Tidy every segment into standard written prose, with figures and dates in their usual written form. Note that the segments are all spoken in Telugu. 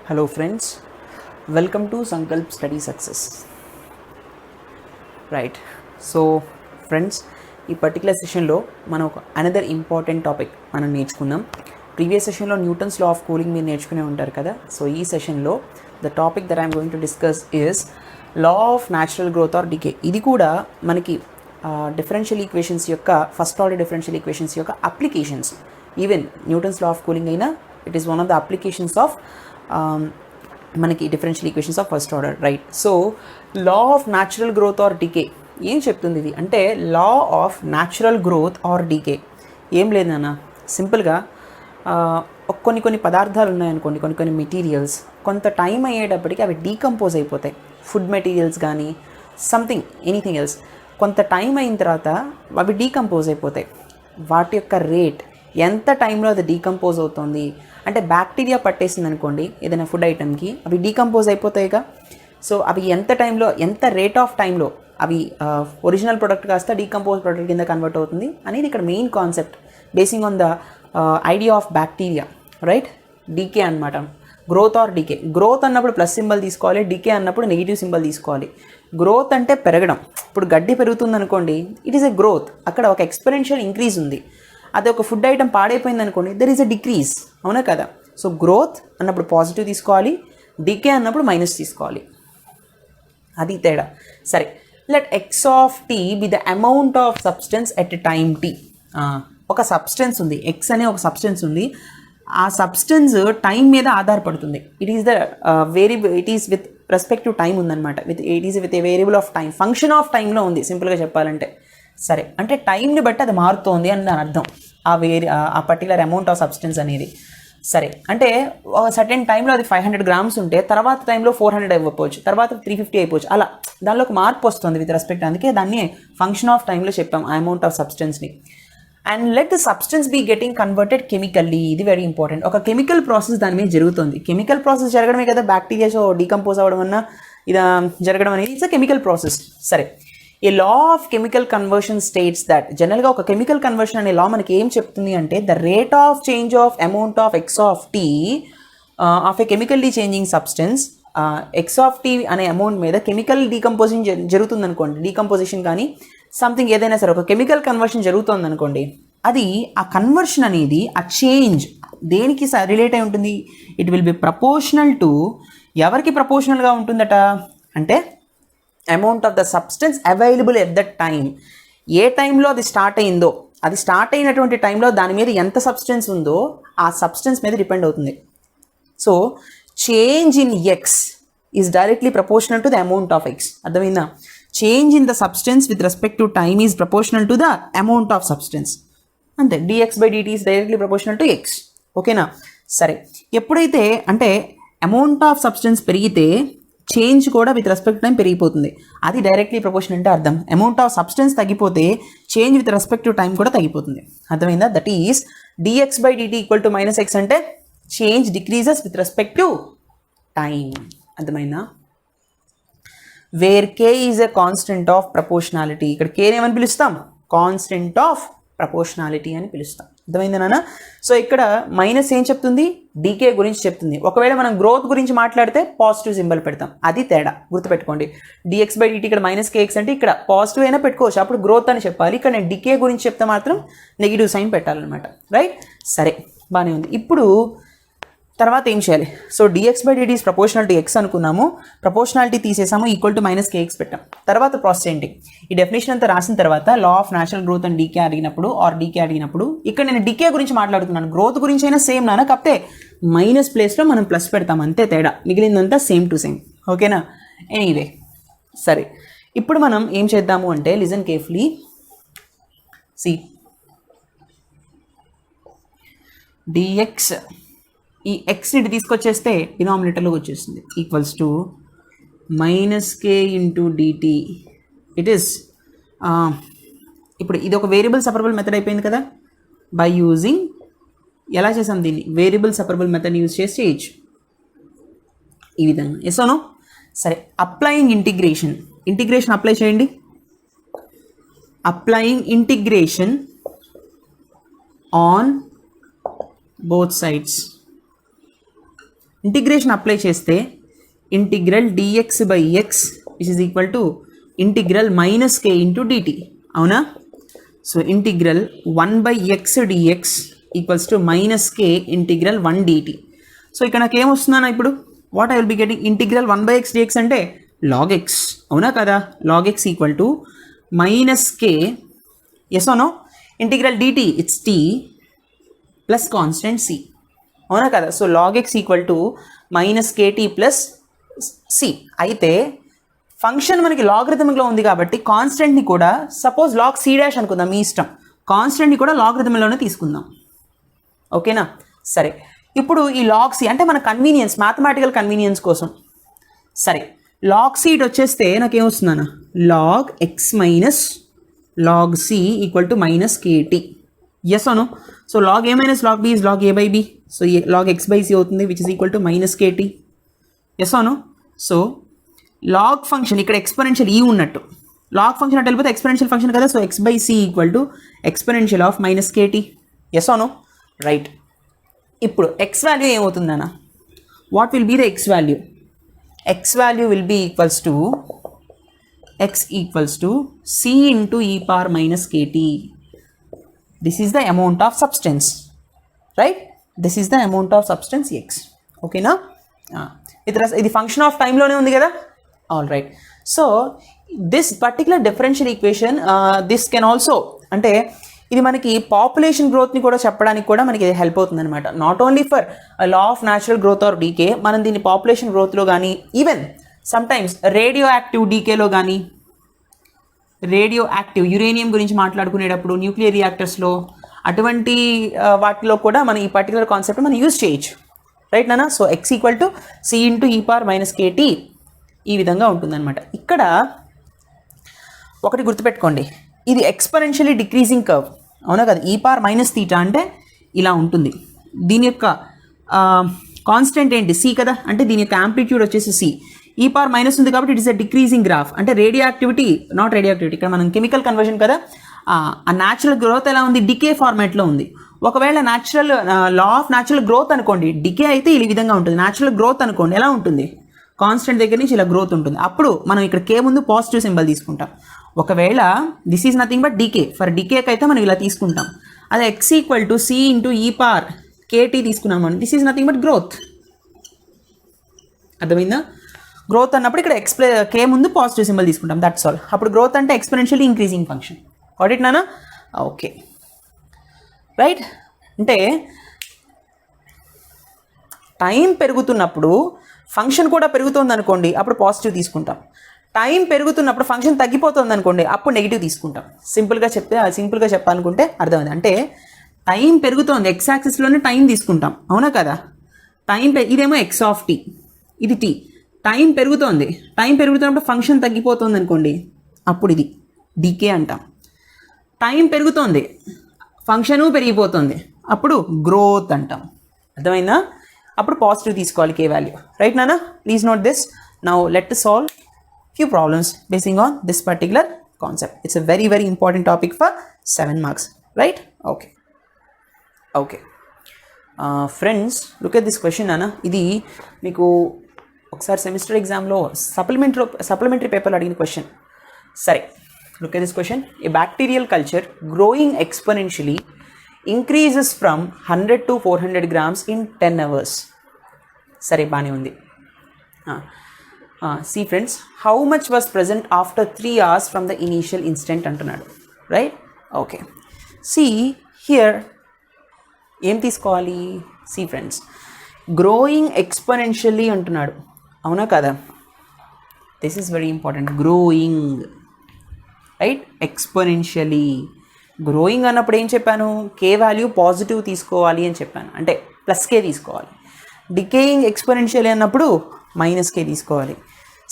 Hello friends, welcome to Sankalp Study Success. Right, so friends, ఈ పర్టికులర్ సెషన్లో మనం ఒక అనదర్ ఇంపార్టెంట్ టాపిక్ మనం నేర్చుకుందాం. ప్రీవియస్ సెషన్లో న్యూటన్స్ లా ఆఫ్ కూలింగ్ మీరు నేర్చుకునే ఉంటారు కదా. సో ఈ సెషన్లో the topic that I'm going to discuss is law of natural growth or decay. ఇది కూడా మనకి డిఫరెన్షియల్ ఈక్వేషన్స్ యొక్క ఫస్ట్ ఆర్డర్ డిఫరెన్షియల్ ఈక్వేషన్స్ యొక్క applications. Even Newton's law of cooling అయినా it is one of the applications of మనకి differential equations of first order. Right, so law of natural growth or decay ఏం చెప్తుంది ఇది అంటే, law of natural growth or decay ఏం లేదన్నా, సింపుల్గా కొన్ని పదార్థాలు ఉన్నాయనుకోండి, కొన్ని మెటీరియల్స్ కొంత టైం అయ్యేటప్పటికి అవి డీకంపోజ్ అయిపోతాయి. ఫుడ్ మెటీరియల్స్ కానీ సంథింగ్ ఎనీథింగ్ ఎల్స్, కొంత టైం అయిన తర్వాత అవి డీకంపోజ్ అయిపోతాయి. వాటి యొక్క రేట్ ఎంత టైంలో అది డీకంపోజ్ అవుతుంది అంటే, బ్యాక్టీరియా పట్టేసింది అనుకోండి ఏదైనా ఫుడ్ ఐటమ్కి, అవి డీకంపోజ్ అయిపోతాయిగా. సో అవి ఎంత టైంలో, ఎంత రేట్ ఆఫ్ టైంలో అవి ఒరిజినల్ ప్రొడక్ట్ కాస్త డీకంపోజ్ ప్రొడక్ట్ కింద కన్వర్ట్ అవుతుంది అనేది ఇక్కడ main concept, basing on the idea of bacteria. Right, decay అనమాట. గ్రోత్ ఆర్ డీకే, గ్రోత్ అన్నప్పుడు ప్లస్ సింబల్ తీసుకోవాలి, డీకే అన్నప్పుడు నెగిటివ్ సింబల్ తీసుకోవాలి. గ్రోత్ అంటే పెరగడం. ఇప్పుడు గడ్డి పెరుగుతుంది అనుకోండి, ఇట్ ఈస్ ఎ గ్రోత్, అక్కడ ఒక ఎక్స్పెరెన్షియల్ ఇంక్రీజ్ ఉంది. అదే ఒక ఫుడ్ ఐటమ్ పాడైపోయింది అనుకోండి, దెర్ ఈజ్ అ డిక్రీజ్, అవునా కదా. సో గ్రోత్ అన్నప్పుడు పాజిటివ్ తీసుకోవాలి, డికే అన్నప్పుడు మైనస్ తీసుకోవాలి, అది తేడా. సరే, let x of t be the amount of substance at time t. ఒక సబ్స్టెన్స్ ఉంది, ఎక్స్ అనే ఒక సబ్స్టెన్స్ ఉంది, ఆ సబ్స్టెన్స్ టైం మీద ఆధారపడుతుంది. It is the variable, it is with respect to time ఉందన్నమాట. It is with a variable of time, function of టైంలో ఉంది సింపుల్గా చెప్పాలంటే. సరే, అంటే టైంని బట్టి అది మారుతోంది అని దాని అర్థం, ఆ పర్టికులర్ అమౌంట్ ఆఫ్ సబ్స్టెన్స్ అనేది. సరే, అంటే సర్టెన్ టైంలో అది 500 grams ఉంటే తర్వాత టైంలో 400 అయిపోవచ్చు, తర్వాత 350 అయిపోవచ్చు, అలా దానిలో ఒక మార్పు వస్తుంది విత్ రెస్పెక్ట్. అందుకే దాన్ని ఫంక్షన్ ఆఫ్ టైంలో చెప్పాం ఆ అమౌంట్ ఆఫ్ సబ్స్టెన్స్ని. And let the substance be getting converted chemically. ఇది వెరీ ఇంపార్టెంట్. ఒక కెమికల్ ప్రాసెస్ దాని మీద జరుగుతుంది. కెమికల్ ప్రాసెస్ జరగడమే కదా బ్యాక్టీరియాస్ డీకంపోజ్ అవ్వడం అన్న ఇది జరగడం అనేది ఇట్స్ అ కెమికల్ ప్రాసెస్. సరే, a law of chemical conversion states that, జనరల్గా ఒక కెమికల్ కన్వర్షన్ అనే లా మనకి ఏం చెప్తుంది అంటే, the rate of change of amount of x of t of a chemically changing substance. X of t అనే అమౌంట్ మీద కెమికల్ డీకంపోజింగ్ జరుగుతుంది అనుకోండి, డీకంపోజిషన్ కానీ సంథింగ్ ఏదైనా సరే ఒక కెమికల్ కన్వర్షన్ జరుగుతుంది అనుకోండి, అది ఆ కన్వర్షన్ అనేది ఆ చేంజ్ దేనికి రిలేట్ అయి ఉంటుంది, it will be proportional to, ఎవరికి ప్రపోర్షనల్గా ఉంటుందట అంటే amount of the substance available at that time. ఏ టైంలో అది స్టార్ట్ అయిందో, అది స్టార్ట్ అయినటువంటి టైంలో దాని మీద ఎంత సబ్స్టెన్స్ ఉందో ఆ సబ్స్టెన్స్ మీద డిపెండ్ అవుతుంది. So change in x is directly proportional to the amount of x. అర్థమైందా? Change in the substance with respect to time is proportional to the amount of substance. అంతే, dx by dt is directly proportional to x. ఓకేనా? సరే, ఎప్పుడైతే అంటే అమౌంట్ ఆఫ్ సబ్స్టెన్స్ పెరిగితే చేంజ్ కూడా విత్ రెస్పెక్ట్ టైం పెరిగిపోతుంది, అది డైరెక్ట్లీ ప్రపోర్షన్ అంటే అర్థం. అమౌంట్ ఆఫ్ సబ్స్టెన్స్ తగ్గిపోతే change with respect to time కూడా తగ్గిపోతుంది. అర్థమైందా? That is dx by dt equal to minus x అంటే change decreases with respect to time. అర్థమైందా? Where k is a constant of proportionality. ఇక్కడ కేని ఏమని పిలుస్తాం? కాన్స్టెంట్ ఆఫ్ ప్రపోర్షనాలిటీ అని పిలుస్తాం. అర్థమైందా నాన్న? సో ఇక్కడ మైనస్ ఏం చెప్తుంది? డీకే గురించి చెప్తుంది. ఒకవేళ మనం గ్రోత్ గురించి మాట్లాడితే పాజిటివ్ సింబల్ పెడతాం, అది తేడా గుర్తుపెట్టుకోండి. డిఎక్స్ బై డిటీ ఇక్కడ మైనస్ కేఎక్స్ అంటే ఇక్కడ పాజిటివ్ అయినా పెట్టుకోవచ్చు, అప్పుడు గ్రోత్ అని చెప్పాలి. ఇక్కడ నేను డీకే గురించి చెప్తే మాత్రం నెగిటివ్ సైన్ పెట్టాలన్నమాట. రైట్, సరే, బాగానే ఉంది. ఇప్పుడు తర్వాత ఏం చేయాలి? So dx by dt is proportional to x అనుకున్నాము, ప్రపోర్షనాలిటీ తీసేసాము, ఈక్వల్ టు మైనస్ కేఎక్స్ పెట్టాం. తర్వాత ప్రాసెస్ ఏంటి? ఈ డెఫినేషన్ అంతా రాసిన తర్వాత law of natural growth and decay అడిగినప్పుడు ఆర్ డీకే అడిగినప్పుడు, ఇక్కడ నేను డీకే గురించి మాట్లాడుతున్నాను, గ్రోత్ గురించి అయినా సేమ్ నాన్న, కాకపోతే మైనస్ ప్లేస్లో మనం ప్లస్ పెడతాం, అంతే తేడా, మిగిలిందంతా సేమ్ టు సేమ్. ఓకేనా? ఎనీవే, సరే, ఇప్పుడు మనం ఏం చేద్దాము అంటే, లిజన్ కేర్ఫుల్లీ, సి డిఎక్స్, ఈ ఎక్స్ ఇటు తీసుకొచ్చేస్తే డినామినేటర్లోకి వచ్చేస్తుంది, equals to minus k into dt. It is ఇప్పుడు ఇది ఒక వేరియబుల్ సెపరబుల్ మెథడ్ అయిపోయింది కదా. బై యూజింగ్, ఎలా చేసాం దీన్ని? వేరియబుల్ సెపరబుల్ మెథడ్ యూజ్ చేసి చేయొచ్చు ఈ విధంగా. Yes no? సరే, అప్లయింగ్ ఇంటిగ్రేషన్, ఇంటిగ్రేషన్ అప్లై చేయండి. Applying integration on both sides. Integration apply చేస్తే integral dx by x which is equal to integral minus k into dt. అవునా? So integral 1/x dx equals to minus k integral 1 dt. So ఇక్కడ నాకు ఏమొస్తుందన్నా ఇప్పుడు what I will be getting integral 1/x dx అంటే log x. అవునా కదా? log x equal to minus k yes no integral dt it's t plus constant c. అవునా కదా? So log x equal to minus k t plus c. అయితే ఫంక్షన్ మనకి లాగరిథమిక్లో ఉంది కాబట్టి కాన్స్టెంట్ని కూడా సపోజ్ లాగ్ సి డాష్ అనుకుందాం, మీ ఇష్టం. కాన్స్టెంట్ని కూడా లాగరిథమిక్లోనే తీసుకుందాం. ఓకేనా? సరే, ఇప్పుడు ఈ లాగ్ సి అంటే మన కన్వీనియన్స్, మ్యాథమెటికల్ కన్వీనియన్స్ కోసం. సరే, లాగ్ సి ఇటు వచ్చేస్తే నాకేమొస్తుందన్న log x minus log c equal to minus kt. Yes అను. So log a minus log b is log a by b. So log x by c అవుతుంది which is equal to minus kt. Yes అను. సో లాగ్ ఫంక్షన్ ఇక్కడ ఎక్స్పోనెన్షియల్ ఈ ఉన్నట్టు, లాగ్ ఫంక్షన్ అంటే వెళ్ళిపోతే ఎక్స్పోనెన్షియల్ ఫంక్షన్ కదా. So x by c equal to exponential of minus kt. Yes ఆనో? రైట్. ఇప్పుడు ఎక్స్ వాల్యూ ఏమవుతుందన్న? What will be the x value? X value will be equals to x equals to c into e power minus kt. This is the amount of substance, right? This is the amount of substance x. ఓకేనా? ఇది ఫంక్షన్ ఆఫ్ టైంలోనే ఉంది కదా. All right. So this particular differential equation this can also అంటే ఇది మనకి పాపులేషన్ గ్రోత్ని కూడా చెప్పడానికి కూడా మనకి హెల్ప్ అవుతుంది అనమాట. Not only for law of natural growth or decay, మనం దీన్ని పాపులేషన్ గ్రోత్లో కానీ ఈవెన్ సమ్టైమ్స్ రేడియో యాక్టివ్ డీకేలో కానీ, రేడియో యాక్టివ్ యురేనియం గురించి మాట్లాడుకునేటప్పుడు న్యూక్లియర్ రియాక్టర్స్లో అటువంటి వాటిలో కూడా మనం ఈ పర్టికులర్ కాన్సెప్ట్ మనం యూజ్ చేయొచ్చు. రైట్ నానా? So x equal to c into e power minus k t ఈ విధంగా ఉంటుందన్నమాట. ఇక్కడ ఒకటి గుర్తుపెట్టుకోండి, ఇది ఎక్స్పోనెన్షియలీ డిక్రీజింగ్ కర్వ్. అవునా కదా? ఈ పవర్ మైనస్ తీటా అంటే ఇలా ఉంటుంది. దీని యొక్క కాన్స్టెంట్ ఏంటి? సి కదా. అంటే దీని యొక్క యాంప్లిట్యూడ్ వచ్చేసి సి. ఈ పవర్ మైనస్ ఉంది కాబట్టి it is a decreasing graph. అంటే radioactivity, not radioactivity, ఇక్కడ మనం కెమికల్ కన్వర్షన్ కదా. ఆ న్యాచురల్ గ్రోత్ ఎలా ఉంది? డికే ఫార్మాట్లో ఉంది. ఒకవేళ natural law of natural growth అనుకోండి, డికే అయితే ఈ విధంగా ఉంటుంది. న్యాచురల్ గ్రోత్ అనుకోండి ఎలా ఉంటుంది? కాన్స్టెంట్ దగ్గర నుంచి ఇలా గ్రోత్ ఉంటుంది. అప్పుడు మనం ఇక్కడ కే ముందు పాజిటివ్ సింబల్ తీసుకుంటాం. ఒకవేళ this is nothing but decay, for డికేకి అయితే మనం ఇలా తీసుకుంటాం. అదే x equal to c into e power kt తీసుకున్నామని this is nothing but growth. అర్థమైందా? గ్రోత్ అన్నప్పుడు ఇక్కడ కే ముందు పాజిటివ్ సింబల్ తీసుకుంటాం, దట్స్ ఆల్. అప్పుడు గ్రోత్ అంటే exponentially increasing function. Got it నానా? Okay, right. అంటే టైం పెరుగుతున్నప్పుడు ఫంక్షన్ కూడా పెరుగుతుంది అనుకోండి, అప్పుడు పాజిటివ్ తీసుకుంటాం. టైం పెరుగుతున్నప్పుడు ఫంక్షన్ తగ్గిపోతుంది అనుకోండి, అప్పుడు నెగిటివ్ తీసుకుంటాం. సింపుల్గా చెప్పాలనుకుంటే అర్థమైంది. అంటే టైం పెరుగుతోంది, ఎక్స్ యాక్సిస్లోనే టైం తీసుకుంటాం. అవునా కదా? ఇదేమో ఎక్స్ ఆఫ్ టీ, ఇది టీ. టైం పెరుగుతున్నప్పుడు ఫంక్షన్ తగ్గిపోతుంది అనుకోండి, అప్పుడు ఇది డీకే అంటాం. టైం పెరుగుతోంది, ఫంక్షను పెరిగిపోతుంది, అప్పుడు గ్రోత్ అంటాం. అర్థమైందా? అప్పుడు పాజిటివ్ తీసుకోవాలి కే వాల్యూ. రైట్ నానా? Please note this. Now let solve few problems basing on this particular concept. It's a very very important topic for 7 marks, right? Okay friends, look at this question nana. Idi meeku okkasari semester exam lo supplementary paper lo adigina question. Sare, look at this question. A bacterial culture growing exponentially increases from 100 to 400 grams in 10 hours. Sare, baane undi. See friends, how much was present after 3 hours from the initial instant antunnadu, right? Okay, see here em teesukovali. See friends, growing exponentially antunnadu, avuna kada? This is very important. Growing, right? Exponentially growing అన్నప్పుడు ఏం చెప్పాను? కే వాల్యూ పాజిటివ్ తీసుకోవాలి అని చెప్పాను, అంటే ప్లస్ కే తీసుకోవాలి. డికేయింగ్ ఎక్స్పోనెన్షియల్ అన్నప్పుడు మైనస్ కే తీసుకోవాలి.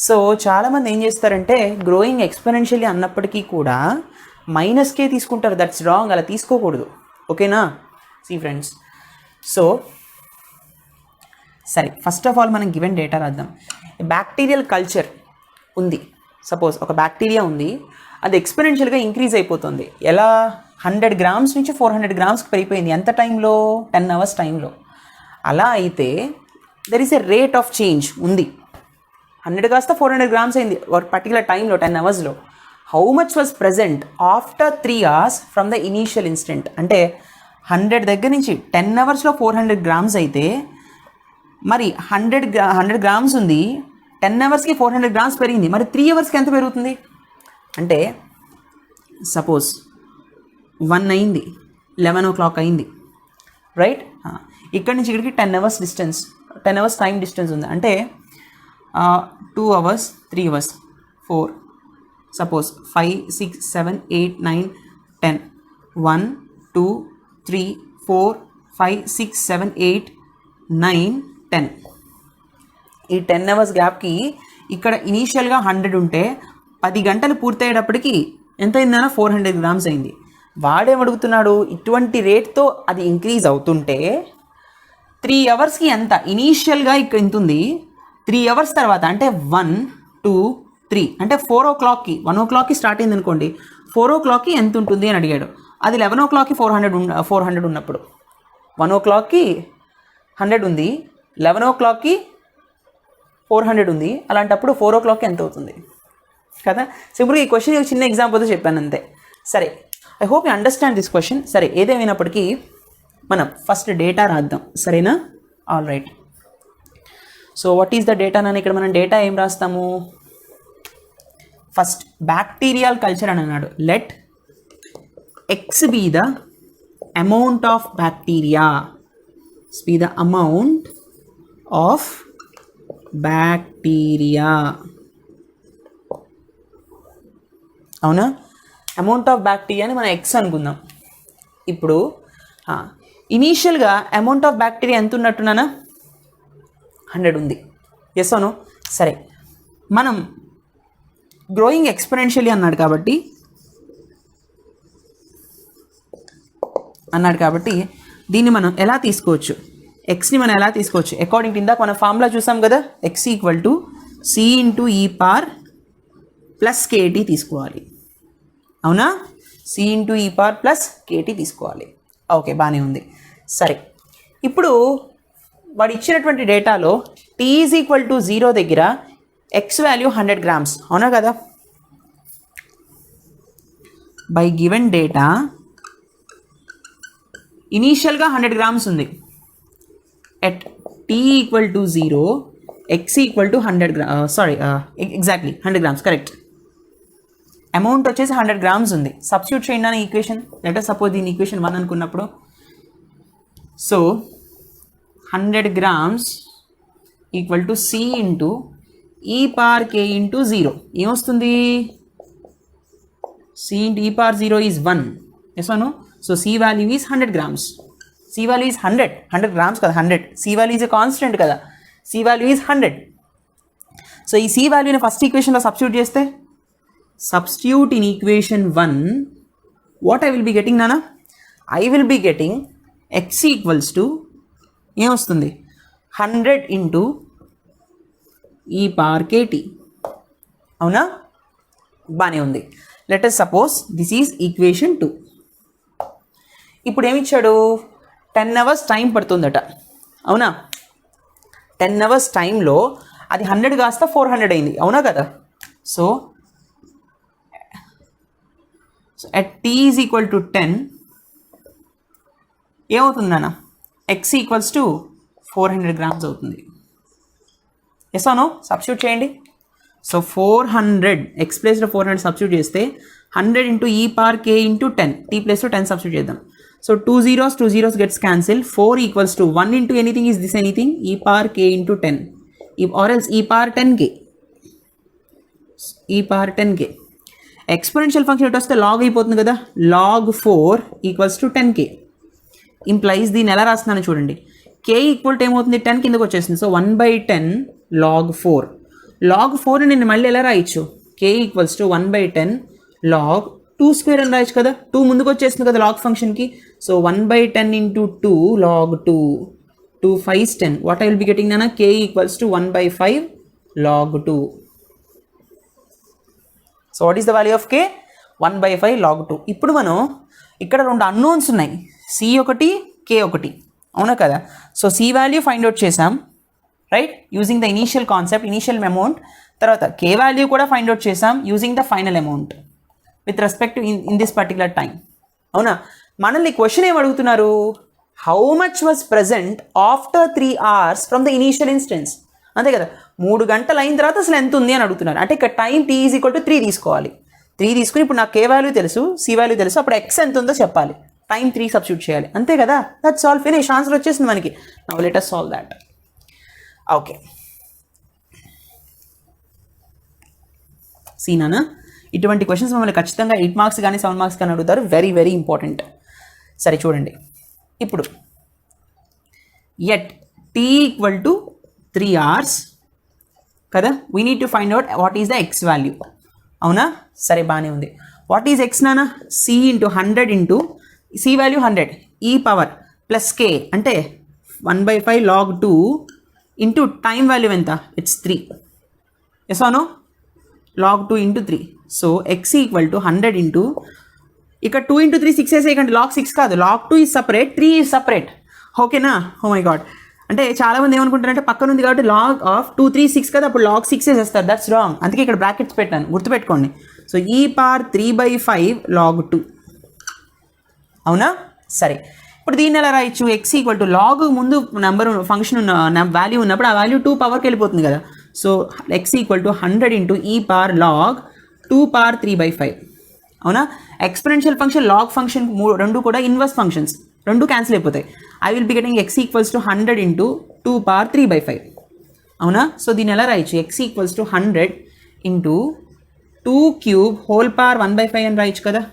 సో చాలామంది ఏం చేస్తారంటే గ్రోయింగ్ ఎక్స్పోనెన్షియల్లీ అన్నప్పటికీ కూడా మైనస్ కే తీసుకుంటారు. దట్స్ రాంగ్, అలా తీసుకోకూడదు. ఓకేనా? సీ ఫ్రెండ్స్, సో సరే, ఫస్ట్ ఆఫ్ ఆల్ మనం గివెన్ డేటా రాద్దాం. బ్యాక్టీరియల్ కల్చర్ ఉంది. సపోజ్ ఒక బ్యాక్టీరియా ఉంది, అది ఎక్స్పోనెన్షియల్గా ఇంక్రీజ్ అయిపోతుంది. ఎలా? 100 grams నుంచి 400 grams పెరిగిపోయింది. ఎంత టైంలో? 10 hours టైంలో. అలా అయితే there is a rate of change ఉంది. 100 కాస్త 400 grams అయింది ఒక పర్టికులర్ టైంలో 10 hours. How much was present after 3 hours from the initial instant? అంటే 100 దగ్గర నుంచి 10 hours 400 grams అయితే మరి 100 grams ఉంది, 10 hours 400 grams పెరిగింది, మరి 3 hours ఎంత పెరుగుతుంది? అంటే సపోజ్ 1 అయింది, 11 o'clock అయింది, రైట్? ఇక్కడి నుంచి ఇక్కడికి 10 hours distance, 10 hours time distance ఉంది. అంటే 2 hours, 3 hours, 4, సపోజ్ 5, 6, 7, 8, 9, 10, 1, 2, 3, 4, 5, 6, 7, 8, 9, 10. ఈ 10 hours గ్యాప్కి ఇక్కడ ఇనీషియల్గా 100 ఉంటే 10 గంటలు పూర్తయ్యేటప్పటికి ఎంత అయిందన్నా 400 grams అయింది. వాడేమడుగుతున్నాడు, ఇటువంటి రేట్తో అది ఇంక్రీజ్ అవుతుంటే 3 hours ఎంత? ఇనీషియల్గా ఇక్కడ ఎంత ఉంది, 3 hours తర్వాత అంటే 1, 2, 3 అంటే 4 o'clockకి 1 o'clockకి స్టార్ట్ అయింది అనుకోండి, 4 o'clockకి ఎంత ఉంటుంది అని అడిగాడు. అది 11 o'clockకి 400 ఉన్నప్పుడు 1 o'clockకి 100 ఉంది, 11 o'clockకి 400 ఉంది, అలాంటప్పుడు 4 o'clockకి ఎంత అవుతుంది కదా? సింపుల్గా ఈ క్వశ్చన్ చిన్న ఎగ్జాంపుల్తో చెప్పాను అంతే. సరే, I hope you understand this question. సరే, ఏదేమైనప్పటికీ మనం ఫస్ట్ డేటా రాద్దాం, సరేనా? All right. So what is the data? అని ఇక్కడ మనం డేటా ఏం రాస్తాము? ఫస్ట్ బ్యాక్టీరియల్ కల్చర్ అని అన్నాడు. Let x be the amount of bacteria, be the amount of bacteria. అవునా? అమౌంట్ ఆఫ్ బ్యాక్టీరియాని మనం ఎక్స్ అనుకుందాం. ఇప్పుడు ఇనీషియల్గా అమౌంట్ ఆఫ్ బ్యాక్టీరియా ఎంత ఉన్నట్టున్నానా? 100 ఉంది. ఎస్ అవును. సరే, మనం గ్రోయింగ్ ఎక్స్పోనెన్షియల్లీ అన్నాడు కాబట్టి దీన్ని మనం ఎలా తీసుకోవచ్చు? ఎక్స్ని మనం ఎలా తీసుకోవచ్చు? అకార్డింగ్ టు ఇందాక మన ఫార్ములా చూసాం కదా, x equal to c into e power plus KT తీసుకోవాలి. అవునా? C into e power plus KT తీసుకోవాలి. ఓకే, బాగానే ఉంది. సరే, ఇప్పుడు వాడు ఇచ్చినటువంటి డేటాలో టీ ఈజ్ ఈక్వల్ టు 0 దగ్గర ఎక్స్ వాల్యూ 100 grams, అవునా కదా? బై గివెన్ డేటా ఇనీషియల్గా 100 grams ఉంది. At t equal to 0 x equal to 100 grams, exactly 100 grams, correct. Amount వచ్చేసి 100 grams ఉంది. సబ్స్టిట్యూట్ చేయండి అని ఈక్వేషన్. లెటర్ సపోజ్ దీని ఈక్వేషన్ 1 అనుకున్నప్పుడు, so 100 grams equal to c into e power K into 0 ఏమొస్తుంది? C into e power 0 is 1. Yes అను. So c value is 100 grams. C value is 100 grams కదా, 100. C value is a constant కదా, సి వాల్యూ ఈజ్ 100. సో ఈ సి వాల్యూని ఫస్ట్ ఈక్వేషన్లో సబ్స్టిట్యూట్ చేస్తే, substitute in equation 1, what I will be getting నానా? I will be getting x equals to ఏమొస్తుంది? 100 ఇంటూ ఈ పార్ కేటీ. అవునా? బాగానే ఉంది. Let us suppose this is equation 2. ఇప్పుడు ఏమిచ్చాడు? 10 hours టైం పడుతుందట. అవునా? 10 hours టైంలో అది 100 కాస్త 400 అయింది. అవునా కదా? So at t is equal to 10 ఏమవుతుందన్న? ఎక్స్ ఈక్వల్స్ టు 400 grams అవుతుంది. ఎస్ అవును. సబ్స్టిట్యూట్ చేయండి. సో 400 ఎక్స్ ప్లేస్లో 400 సబ్స్టిట్యూట్ చేస్తే 100 ఇంటూ ఈ పార్ కే ఇంటూ 10, టీ ప్లేస్లో 10 సబ్స్టిట్యూట్ చేద్దాం. So 2 zeros gets cancel. 4 equals to 1 into anything is this anything, ఈ power K into 10, or else ఈ పార్ 10k, ఈ పార్ 10k. ఎక్స్పోనెన్షియల్ ఫంక్షన్ ఎటు వస్తే లాగ్ అయిపోతుంది కదా, log 4 equals to 10k. Implies దీన్ని ఎలా రాస్తున్నాను చూడండి. k ఈక్వల్ టు ఏమవుతుంది? 10 కిందకు వచ్చేసింది. So 1/10 log 4. log 4 నేను మళ్ళీ ఎలా రాయొచ్చు? k ఈక్వల్స్ టు 1/10 log 2² అని రాయొచ్చు కదా, 2 ముందుకు వచ్చేస్తుంది కదా లాగ్ ఫంక్షన్కి. So 1/10 into 2 log 2, 2 5 10. What I will be getting నానా? k equals to 1/5 log 2. So what is the value of k? 1/5 log 2. ఇప్పుడు మనం ఇక్కడ 2 అన్నోన్స్ ఉన్నాయి, c ఒకటి, k ఒకటి. అవునా కదా? So c value find out చేసాం, right, using the initial concept, initial amount. తర్వాత కే వాల్యూ కూడా ఫైండ్ అవుట్ చేసాం using the final amount with respect in this particular time. అవునా, మనల్ని క్వశ్చన్ ఏం అడుగుతున్నారు, how much was present after 3 hours from the initial instance. అంతే కదా, 3 గంటలు అయిన తర్వాత అసలు ఎంత ఉంది అని అడుగుతున్నారు. అంటే ఇక్కడ time t is equal to 3 తీసుకోవాలి. 3 తీసుకుని ఇప్పుడు నాకు కే వాల్యూ తెలుసు, సి వాల్యూ తెలుసు, అప్పుడు ఎక్స్ ఎంత ఉందో చెప్పాలి, టైం 3 సబ్స్టిట్యూట్ చేయాలి. అంతే కదా, దట్స్ ఆల్, ఫినిష్, ఆన్సర్ వచ్చేసింది మనకి. Now let us solve that. Okay, సీనా, ఇటువంటి క్వశ్చన్స్ మమ్మల్ని ఖచ్చితంగా 8 మార్క్స్ కానీ 7 మార్క్స్ కానీ అడుగుతారు. Very very important. సరే చూడండి, ఇప్పుడు at t equal to 3 hours కదా, we need to find out what is the x value. అవునా, సరే బాగానే ఉంది. వాట్ ఈజ్ ఎక్స్ నానా, c into 100 into c value 100 e power plus k అంటే 1/5 log 2 ఇంటూ టైం వాల్యూ ఎంత, ఇట్స్ 3. ఎస్ అవును, log 2 ఇంటూ 3. So x equal to 100 into, ఇక్కడ 2 ఇంటూ 3 6 వేసేయకండి, log 6 కాదు, log 2 is separate, 3 is separate. ఓకేనా, ఓ మై గాడ్. అంటే చాలామంది ఏమనుకుంటారంటే పక్కన ఉంది కాబట్టి log ఆఫ్ 2 3 6 కదా, అప్పుడు log 6 వేసేస్తారు. దట్స్ రాంగ్, అందుకే ఇక్కడ బ్రాకెట్స్ పెట్టాను, గుర్తుపెట్టుకోండి. సో ఈ పవర్ 3/5 log 2. అవునా, సరే ఇప్పుడు దీన్ని ఎలా రాయొచ్చు, ఎక్స్ ఈక్వల్ టు లాగ్ ముందు నెంబర్ ఫంక్షన్ ఉన్న వాల్యూ ఉన్నప్పుడు ఆ వాల్యూ 2 పవర్కి వెళ్ళిపోతుంది కదా. So x equal to 100 into e power log 2 power 3/5. అవునా, ఎక్స్పోనెన్షియల్ ఫంక్షన్ లాగ్ ఫంక్షన్ రెండు కూడా ఇన్వర్స్ ఫంక్షన్స్, రెండు క్యాన్సిల్ అయిపోతాయి. I will be getting x equals to 100 into 2 power 3/5. అవునా, సో దీన్ని ఎలా రాయొచ్చు, X equals to 100 into 2 cube whole power 1/5 అని రాయొచ్చు కదా.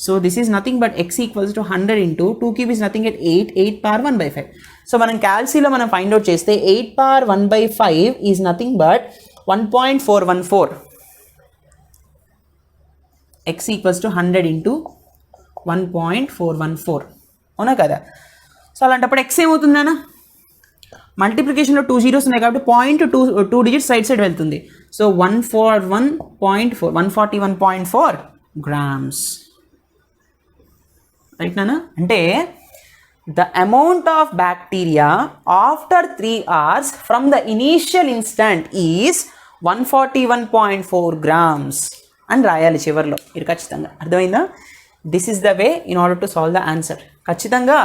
So this is nothing but X equals to 100 into 2 cube is nothing at 8 power 1/5. So మనం క్యాల్సీలో మనం ఫైండ్ అవుట్ చేస్తే 8 power 1/5 is nothing but 1.414. X equals to 100 into 1.414. అవునా కదా. సో అలాంటప్పుడు ఎక్స్ ఏమవుతుందన్నా, మల్టిప్లికేషన్లో 2 zeros ఉన్నాయి కాబట్టి పాయింట్ 2 digits సైడ్ వెళ్తుంది. So 141.4 grams. రైట్ నానా, అంటే the amount of bacteria after 3 hours from the initial instant is 141.4 grams అని రాయాలి చివరిలో మీరు ఖచ్చితంగా. అర్థమైందా? This is the way in order to solve the answer. ఖచ్చితంగా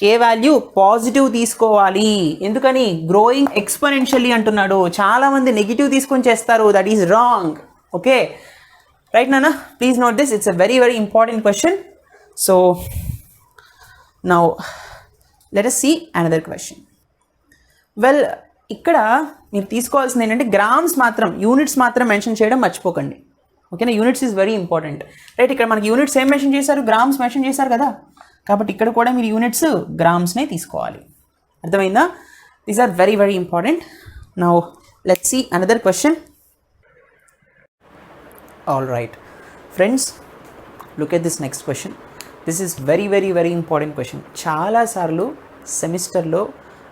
కే వాల్యూ పాజిటివ్ తీసుకోవాలి. ఎందుకని, గ్రోయింగ్ ఎక్స్పోనెన్షియల్లీ అంటున్నాడు. చాలామంది నెగిటివ్ తీసుకొని చేస్తారు, that is wrong. Okay, right నానా, please note this, it's a very very important question. So now let us see another question. Well, ఇక్కడ మీరు తీసుకోవాల్సింది ఏంటంటే గ్రామ్స్ మాత్రం, యూనిట్స్ మాత్రం మెన్షన్ చేయడం మర్చిపోకండి. ఓకేనా, units is very important. Right, ఇక్కడ మనకి యూనిట్స్ ఏం మెన్షన్ చేశారు, గ్రామ్స్ మెన్షన్ చేశారు కదా, కాబట్టి ఇక్కడ కూడా మీరు యూనిట్స్ గ్రామ్స్నే తీసుకోవాలి. అర్థమైందా? These are very very important. Now let's see another question. All right friends, look at this next question. This is very very very important question. చాలాసార్లు సెమిస్టర్లో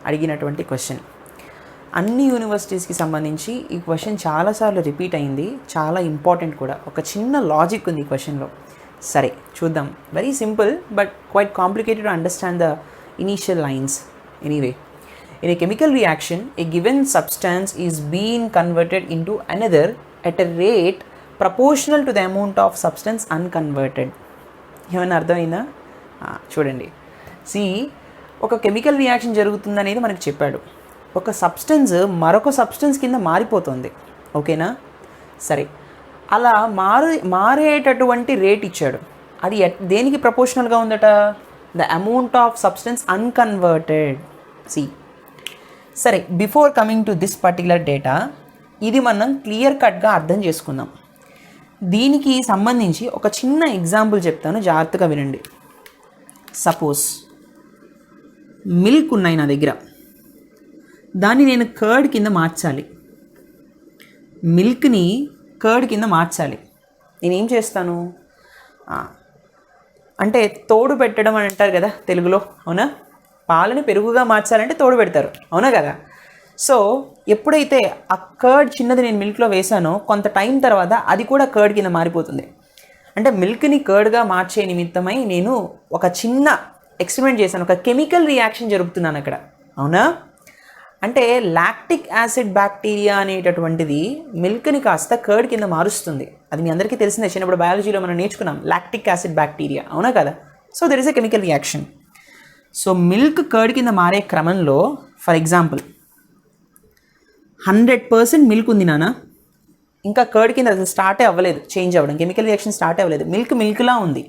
అడిగినటువంటి క్వశ్చన్. అన్ని యూనివర్సిటీస్కి సంబంధించి ఈ క్వశ్చన్ చాలాసార్లు రిపీట్ అయింది, చాలా ఇంపార్టెంట్ కూడా. ఒక చిన్న లాజిక్ ఉంది ఈ క్వశ్చన్లో. సరే చూద్దాం. Very simple but quite complicated to understand the initial lines. Anyway, in a chemical reaction a given substance is been converted into another at a rate proportional to the amount of substance unconverted. ఏమైనా అర్థమైందా? చూడండి, సి, ఒక కెమికల్ రియాక్షన్ జరుగుతుందనేది మనకు చెప్పాడు. ఒక సబ్స్టెన్స్ మరొక సబ్స్టెన్స్ కింద మారిపోతుంది. ఓకేనా, సరే, అలా మారేటటువంటి రేట్ ఇచ్చాడు. అది దేనికి ప్రపోర్షనల్గా ఉందట, the amount of substance unconverted. See, సరే, before coming to this particular data, ఇది మనం క్లియర్ కట్గా అర్థం చేసుకుందాం. దీనికి సంబంధించి ఒక చిన్న ఎగ్జాంపుల్ చెప్తాను, జాగ్రత్తగా వినండి. సపోజ్ మిల్క్ ఉన్నాయి నా దగ్గర, దాన్ని నేను కర్డ్ కింద మార్చాలి. మిల్క్ని కర్డ్ కింద మార్చాలి. నేనేం చేస్తాను అంటే తోడు పెట్టడం అని అంటారు కదా తెలుగులో, అవునా? పాలని పెరుగుగా మార్చాలంటే తోడు పెడతారు, అవునా కదా? సో ఎప్పుడైతే ఆ కర్డ్ చిన్నది నేను మిల్క్లో వేసానో కొంత టైం తర్వాత అది కూడా కర్డ్ కింద మారిపోతుంది. అంటే మిల్క్ని కర్డ్గా మార్చే నిమిత్తమై నేను ఒక చిన్న ఎక్స్పెరిమెంట్ చేశాను, ఒక కెమికల్ రియాక్షన్ జరుపుతున్నాను అక్కడ, అవునా? అంటే లాక్టిక్ యాసిడ్ బ్యాక్టీరియా అనేటటువంటిది మిల్క్ని కాస్త కర్డ్ కింద మారుస్తుంది. అది మీ అందరికీ తెలిసిందే, చిన్నప్పుడు బయాలజీలో మనం నేర్చుకున్నాం లాక్టిక్ యాసిడ్ బ్యాక్టీరియా, అవునా కదా? So there is a chemical reaction. So milk curd కింద మారే క్రమంలో ఫర్ ఎగ్జాంపుల్ 100% మిల్క్ ఉంది నాన్న, ఇంకా కర్డ్ కింద అసలు స్టార్టే అవ్వలేదు, చేంజ్ అవ్వడం, కెమికల్ రియాక్షన్ స్టార్టే అవ్వలేదు, మిల్క్లా ఉంది.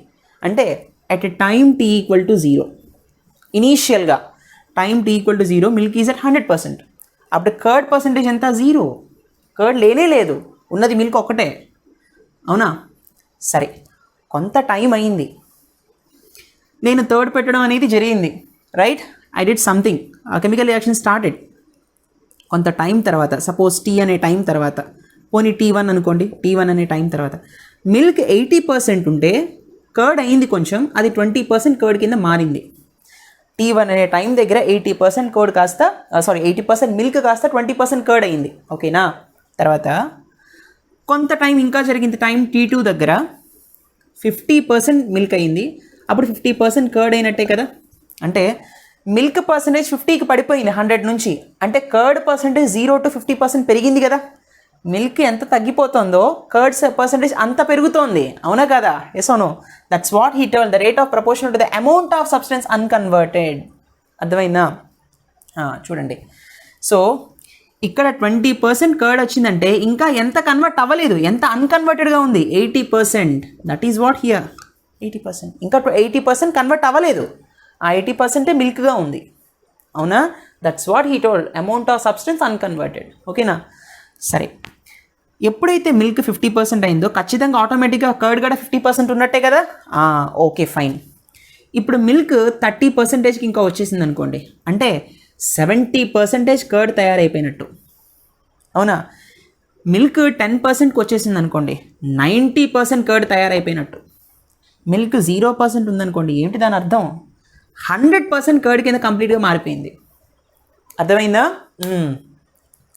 అంటే అట్ ఎ టైమ్ t = 0, ఇనీషియల్గా time t = 0 milk is at 100%. అప్పుడు కర్డ్ పర్సంటేజ్ ఎంత? 0. కర్డ్ లేనే లేదు, ఉన్నది మిల్క్ ఒక్కటే, అవునా? సరే, కొంత టైం అయింది, నేను థర్డ్ పెట్టడం అనేది జరిగింది, రైట్? ఐ డిడ్ సంథింగ్, ఆ కెమికల్ రియాక్షన్ స్టార్టెడ్. కొంత టైం తర్వాత, సపోజ్ t అనే టైం తర్వాత, పోనీ t1 అనుకోండి, t1 అనే టైం తర్వాత మిల్క్ 80% ఉంటే కర్డ్ అయింది కొంచెం, అది 20% కర్డ్ కింద మారింది. t1 అనే టైం దగ్గర 80% కర్డ్ కాస్త 80% మిల్క్ కాస్త 20% కర్డ్ అయింది, ఓకేనా? తర్వాత కొంత టైం ఇంకా జరిగింది, టైం t2 దగ్గర 50% మిల్క్ అయింది, అప్పుడు 50% కర్డ్ అయినట్టే కదా. అంటే మిల్క్ పర్సంటేజ్ 50కి పడిపోయింది 100 నుంచి, అంటే కర్డ్ పర్సంటేజ్ 0 to 50% పెరిగింది కదా. మిల్క్ ఎంత తగ్గిపోతుందో కర్డ్ పర్సంటేజ్ అంత పెరుగుతోంది, అవునా కదా? Yes or no? That's what he told, the rate of proportional to the amount of substance unconverted. అర్థమైందా? చూడండి, సో ఇక్కడ 20% కర్డ్ వచ్చిందంటే ఇంకా ఎంత కన్వర్ట్ అవ్వలేదు, ఎంత అన్కన్వర్టెడ్గా ఉంది, 80%. That is what here, 80%. ఇంకా 80% కన్వర్ట్ అవ్వలేదు, ఆ 80% మిల్క్గా ఉంది, అవునా? That's what he told, amount of substance unconverted, ఓకేనా? సరే, ఎప్పుడైతే మిల్క్ 50% అయిందో ఖచ్చితంగా ఆటోమేటిక్గా కర్డ్ కూడా 50% ఉన్నట్టే కదా. Okay fine. ఇప్పుడు మిల్క్ 30%కి ఇంకా వచ్చేసింది అనుకోండి, అంటే 70% కర్డ్ తయారైపోయినట్టు, అవునా? మిల్క్ 10%కి వచ్చేసింది అనుకోండి, 90% కర్డ్ తయారైపోయినట్టు. మిల్క్ 0% ఉందనుకోండి, ఏంటి దాని అర్థం? 100% కర్డ్ కింద కంప్లీట్గా మారిపోయింది. అర్థమైందా?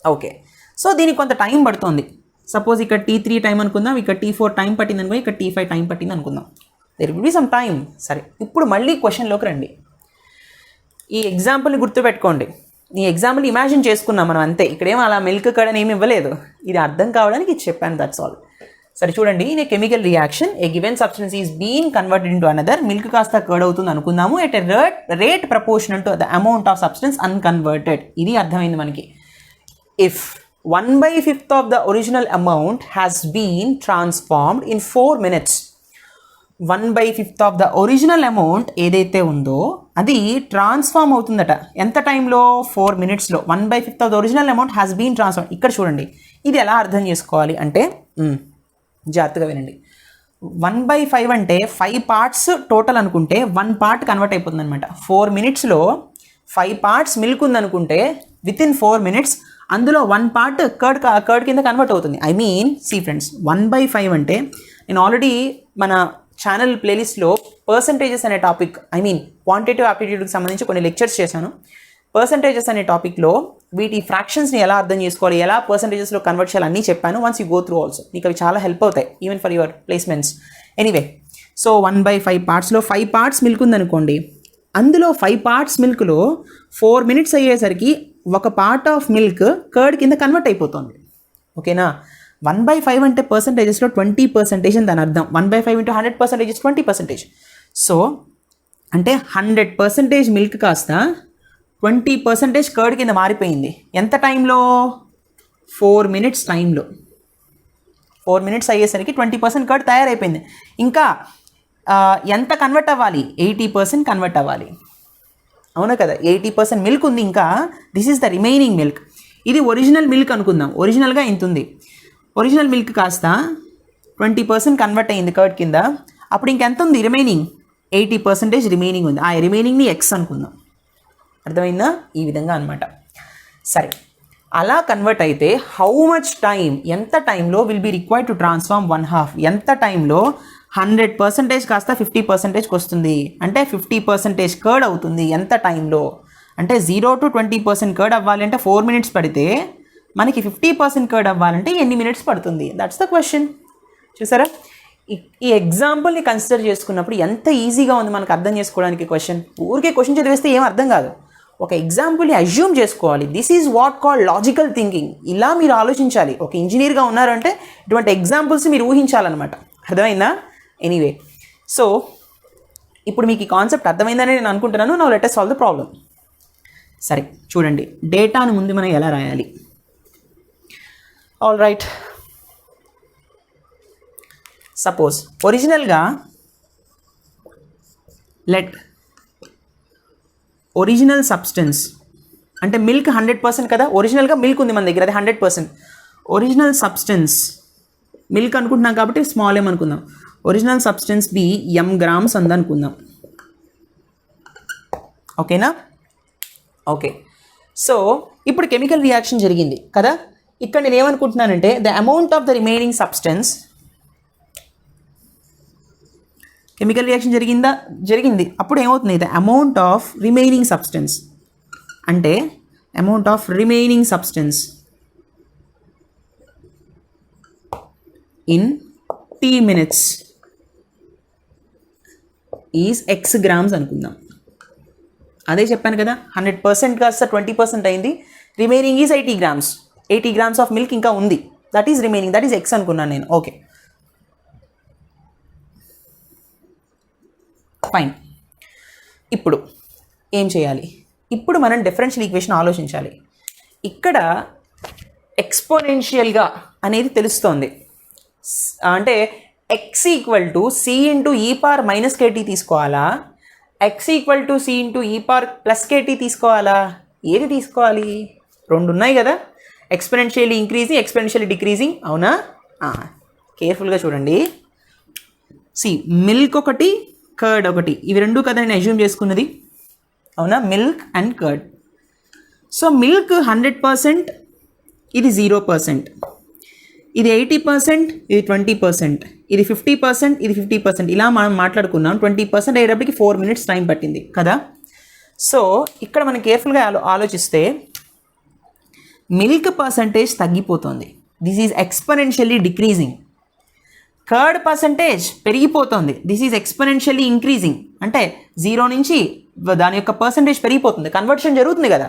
ఓకే, సో దీనికి కొంత టైం పడుతుంది. సపోజ్ ఇక్కడ t3 టైం అనుకుందాం, ఇక్కడ t4 టైం పట్టింది అనుకో, ఇక్కడ t5 టైం పట్టింది అనుకుందాం. There will be some time. సరే, ఇప్పుడు మళ్ళీ క్వశ్చన్లోకి రండి. ఈ ఎగ్జాంపుల్ని గుర్తుపెట్టుకోండి, ఈ ఎగ్జాంపుల్ ఇమాజిన్ చేసుకున్నాం మనం అంతే, ఇక్కడేమో అలా మిల్క్ కర్డ్ అని ఏమి ఇవ్వలేదు, ఇది అర్థం కావడానికి ఇది చెప్పాను, దట్స్ ఆల్. సరే చూడండి, in a chemical reaction a given substance is been converted into another, milk కాస్త కర్డ్ అవుతుంది అనుకుందాము, at a rate proportional to the amount of substance unconverted. ఇది అర్థమైంది మనకి. If 1/5 of the original amount has been transformed in 4 minutes. 1/5 of the original amount ఏదైతే ఉందో అది ట్రాన్స్ఫార్మ్ అవుతుందట ఎంత టైంలో? 4 minutesలో. 1/5 of the original amount has been transformed. ఇక్కడ చూడండి, ఇది ఎలా అర్థం చేసుకోవాలి అంటే జాగ్రత్తగా వినండి. 1/5 అంటే 5 parts టోటల్ అనుకుంటే 1 part కన్వర్ట్ అయిపోతుంది అనమాట. 4 minutesలో 5 parts మిల్క్ ఉందనుకుంటే వితిన్ 4 minutes అందులో 1 part కర్డ్ కింద కన్వర్ట్ అవుతుంది. ఐ మీన్ సీ ఫ్రెండ్స్, 1/5 అంటే నేను ఆల్రెడీ మన ఛానల్ ప్లేలిస్ట్లో పర్సంటేజెస్ అనే టాపిక్, ఐ మీన్ క్వాంటిటేటివ్ ఆప్టిట్యూడ్కి సంబంధించి కొన్ని లెక్చర్స్ చేశాను. పర్సంటేజెస్ అనే టాపిక్లో వీటి ఫ్రాక్షన్స్ని ఎలా అర్థం చేసుకోవాలి, ఎలా పర్సంటేజెస్లో కన్వర్ట్ చేయాలి అన్నీ చెప్పాను. Once you go through also, మీకు అవి చాలా హెల్ప్ అవుతాయి even for your placements. Anyway, so 1/5 partsలో 5 parts milk ఉందనుకోండి, అందులో 5 parts మిల్క్లో 4 minutes అయ్యేసరికి ఒక పార్ట్ ఆఫ్ మిల్క్ కర్డ్ కింద కన్వర్ట్ అయిపోతుంది, ఓకేనా? 1/5 అంటే పర్సంటేజెస్లో 20% అని దాని అర్థం. 1/5 into 100% is 20%. సో అంటే 100% మిల్క్ కాస్త 20% కర్డ్ కింద మారిపోయింది. ఎంత టైంలో? 4 minutes టైంలో. 4 minutes అయ్యేసరికి 20% కర్డ్ తయారైపోయింది. ఇంకా ఎంత కన్వర్ట్ అవ్వాలి? 80% కన్వర్ట్ అవ్వాలి, అవునా కదా? 80% మిల్క్ ఉంది, ఇంకా this is the remaining milk. ఇది ఒరిజినల్ మిల్క్ అనుకుందాం, ఒరిజినల్గా ఇంత ఉంది. ఒరిజినల్ మిల్క్ కాస్త 20% కన్వర్ట్ అయ్యింది కర్డ్ కింద, అప్పుడు ఇంకెంత ఉంది? రిమైనింగ్ 80% రిమైనింగ్ ఉంది. ఆ రిమైనింగ్ని X అనుకుందాం. అర్థమైందా? ఈ విధంగా అనమాట. సరే, అలా కన్వర్ట్ అయితే హౌ మచ్ టైం, ఎంత టైంలో will be required to transform 1/2? ఎంత టైంలో 100% కాస్త 50%కి వస్తుంది, అంటే 50% కర్డ్ అవుతుంది. ఎంత టైంలో అంటే 0 to 20% కర్డ్ అవ్వాలంటే 4 minutes పడితే మనకి 50% కర్డ్ అవ్వాలంటే ఎన్ని మినిట్స్ పడుతుంది? That's the question. చూసారా, ఈ ఎగ్జాంపుల్ని కన్సిడర్ చేసుకున్నప్పుడు ఎంత ఈజీగా ఉంది మనకు అర్థం చేసుకోవడానికి క్వశ్చన్. ఊరికే క్వశ్చన్ చదివేస్తే ఏం అర్థం కాదు. ఒక ఎగ్జాంపుల్ని అజ్యూమ్ చేసుకోవాలి. This is what called logical thinking. ఇలా మీరు ఆలోచించాలి. ఒక ఇంజనీర్గా ఉన్నారంటే ఇటువంటి ఎగ్జాంపుల్స్ మీరు ఊహించాలన్నమాట. అర్థమైందా? ఎనీవే, సో ఇప్పుడు మీకు ఈ కాన్సెప్ట్ అర్థమైందని నేను అనుకుంటున్నాను. Now let us solve the problem. సరే చూడండి, డేటాను ముందు మనం ఎలా రాయాలి. ఆల్ రైట్, సపోజ్ ఒరిజినల్గా ఒరిజినల్ సబ్స్టెన్స్ అంటే మిల్క్ 100% కదా. ఒరిజినల్గా మిల్క్ ఉంది మన దగ్గర, అది 100%. ఒరిజినల్ సబ్స్టెన్స్ మిల్క్ అనుకుంటున్నాం కాబట్టి స్మాల్ m అనుకుందాం. Original substance be m grams అందనుకుందాం. ఓకేనా? ఓకే, సో ఇప్పుడు కెమికల్ రియాక్షన్ జరిగింది కదా. ఇక్కడ నేను ఏమనుకుంటున్నానంటే the amount of the remaining substance, chemical reaction జరిగింది. అప్పుడు ఏమవుతుంది? The amount of remaining substance అంటే amount of remaining substance in t minutes is x grams అనుకుందాం. అదే చెప్పాను కదా, 100% కాస్త 20% అయింది. Remaining is 80 grams. 80 grams of milk ఇంకా ఉంది. That is remaining, that is x అనుకున్నాను నేను. Okay fine. ఇప్పుడు ఏం చేయాలి? ఇప్పుడు మనం డిఫరెన్షియల్ ఈక్వేషన్ ఆలోచించాలి. ఇక్కడ ఎక్స్పోనెన్షియల్గా అనేది తెలుస్తోంది. అంటే x equal to c into e power minus kt తీసుకోవాలా, x equal to c into e power plus kt తీసుకోవాలా? ఏది తీసుకోవాలి? రెండు ఉన్నాయి కదా, ఎక్స్పోనెన్షియల్లీ ఇంక్రీజింగ్, ఎక్స్పోనెన్షియల్లీ డిక్రీజింగ్. అవునా? కేర్ఫుల్గా చూడండి. సి, మిల్క్ ఒకటి, కర్డ్ ఒకటి, ఇవి రెండు కదా నేను అజ్యూమ్ చేసుకున్నది. అవునా? Milk and curd. So milk 100%, ఇది 0%, ఇది 80%, ఇది 20%, ఇది 50%, ఇది 50%. ఇలా మనం మాట్లాడుకున్నాం. 20% అయ్యేటప్పటికి 4 minutes టైం పట్టింది కదా. సో ఇక్కడ మనం కేర్ఫుల్గా ఆలోచిస్తే మిల్క్ పర్సంటేజ్ తగ్గిపోతుంది. This is exponentially decreasing. Curd percentage పెరిగిపోతుంది. This is exponentially increasing. అంటే 0 నుంచి దాని యొక్క పర్సంటేజ్ పెరిగిపోతుంది. కన్వర్షన్ జరుగుతుంది కదా.